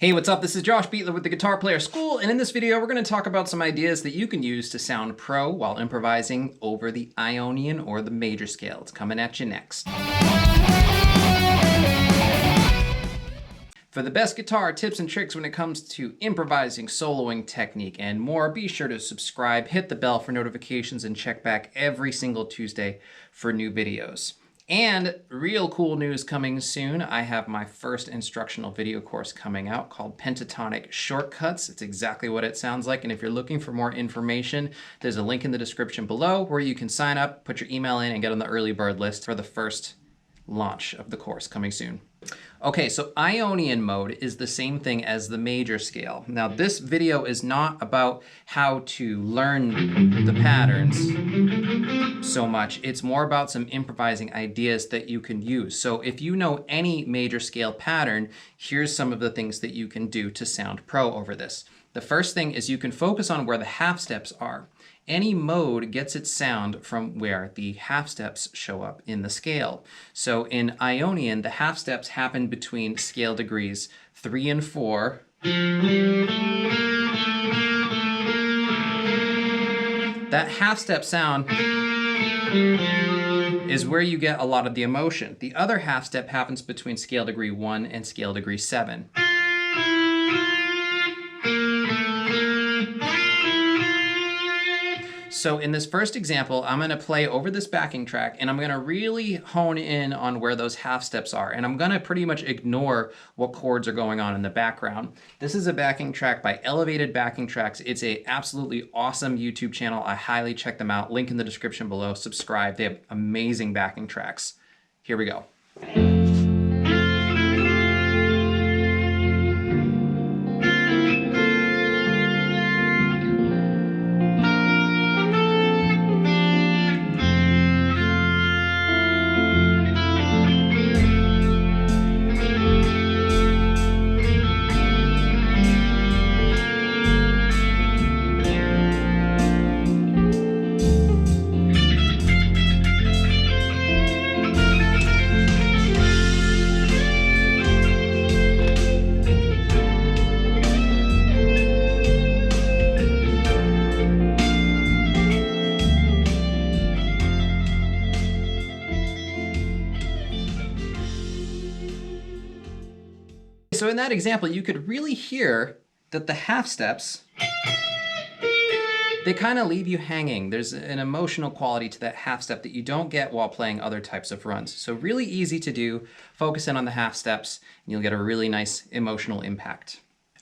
Hey, what's up? This is Josh Beatler with the Guitar Player School, and in this video we're going to talk about some ideas that you can use to sound pro while improvising over the Ionian or the major scale. It's coming at you next. For the best guitar tips and tricks when it comes to improvising, soloing technique, and more, be sure to subscribe, hit the bell for notifications, and check back every single Tuesday for new videos. And real cool news coming soon. I have my first instructional video course coming out called Pentatonic Shortcuts. It's exactly what it sounds like. And if you're looking for more information, there's a link in the description below where you can sign up, put your email in, and get on the early bird list for the first launch of the course coming soon. Okay, so Ionian mode is the same thing as the major scale. Now, this video is not about how to learn the patterns so much. It's more about some improvising ideas that you can use. So if you know any major scale pattern, here's some of the things that you can do to sound pro over this. The first thing is you can focus on where the half steps are. Any mode gets its sound from where the half steps show up in the scale. So in Ionian, the half steps happen between scale degrees 3 and 4. That half step sound is where you get a lot of the emotion. The other half step happens between scale degree 1 and scale degree 7. So in this first example, I'm going to play over this backing track and I'm going to really hone in on where those half steps are. And I'm going to pretty much ignore what chords are going on in the background. This is a backing track by Elevated Backing Tracks. It's an absolutely awesome YouTube channel. I highly check them out. Link in the description below. Subscribe. They have amazing backing tracks. Here we go. So in that example, you could really hear that the half steps, they kind of leave you hanging. There's an emotional quality to that half step that you don't get while playing other types of runs. So really easy to do. Focus in on the half steps, and you'll get a really nice emotional impact.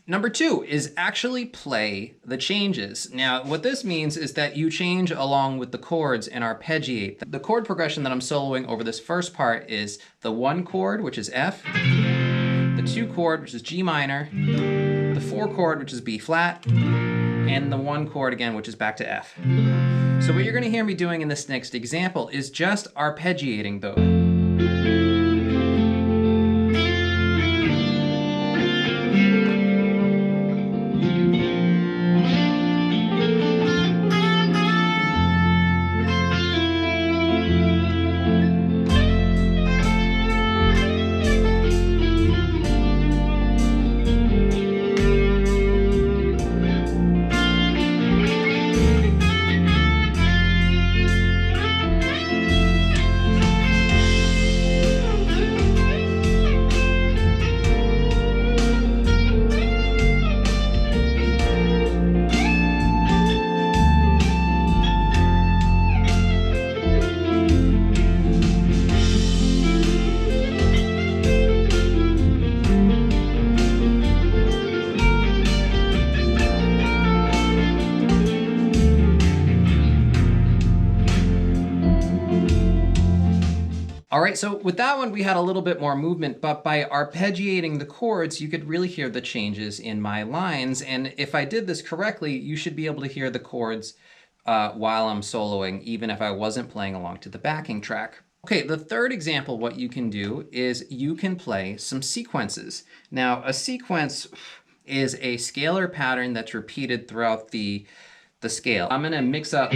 Number 2 is actually play the changes. Now, what this means is that you change along with the chords and arpeggiate. The chord progression that I'm soloing over this first part is the 1 chord, which is F, the 2 chord, which is G minor, the 4 chord, which is B flat, and the 1 chord again, which is back to F. So what you're going to hear me doing in this next example is just arpeggiating those. All right, so with that one, we had a little bit more movement, but by arpeggiating the chords, you could really hear the changes in my lines. And if I did this correctly, you should be able to hear the chords while I'm soloing, even if I wasn't playing along to the backing track. Okay, the third example, what you can do is you can play some sequences. Now, a sequence is a scalar pattern that's repeated throughout the scale. I'm gonna mix up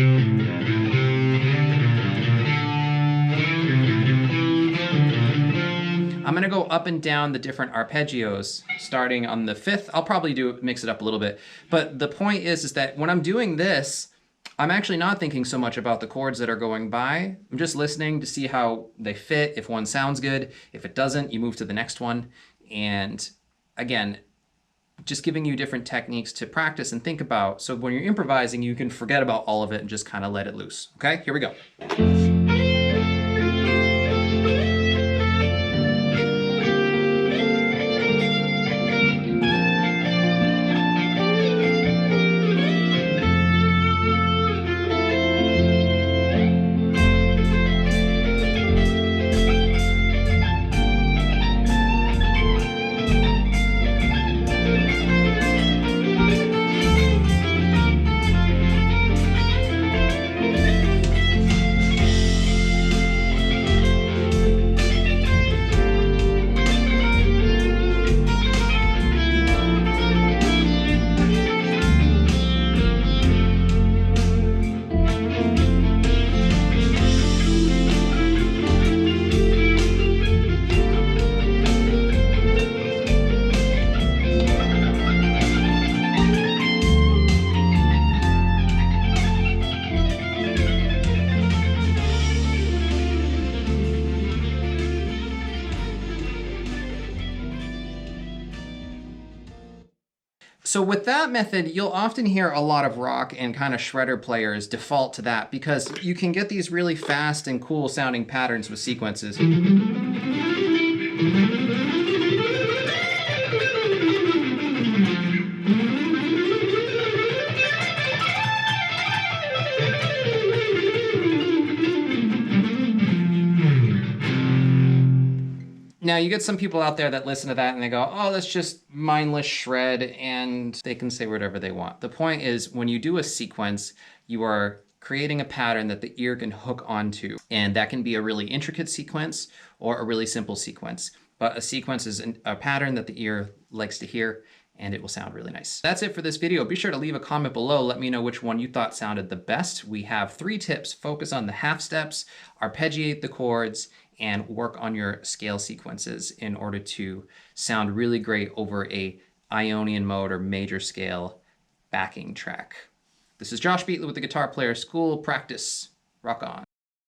I'm gonna go go up and down the different arpeggios, starting on the 5th. I'll probably mix it up a little bit. But the point is that when I'm doing this, I'm actually not thinking so much about the chords that are going by. I'm just listening to see how they fit, if one sounds good. If it doesn't, you move to the next one. And again, just giving you different techniques to practice and think about. So when you're improvising, you can forget about all of it and just kind of let it loose. Okay, here we go. So with that method, you'll often hear a lot of rock and kind of shredder players default to that because you can get these really fast and cool sounding patterns with sequences. Now, you get some people out there that listen to that and they go, oh, that's just mindless shred, and they can say whatever they want. The point is, when you do a sequence, you are creating a pattern that the ear can hook onto. And that can be a really intricate sequence or a really simple sequence. But a sequence is a pattern that the ear likes to hear, and it will sound really nice. That's it for this video. Be sure to leave a comment below. Let me know which one you thought sounded the best. We have 3 tips. Focus on the half steps, arpeggiate the chords, and work on your scale sequences in order to sound really great over a Ionian mode or major scale backing track. This is Josh Beatley with the Guitar Player School. Practice. Rock on.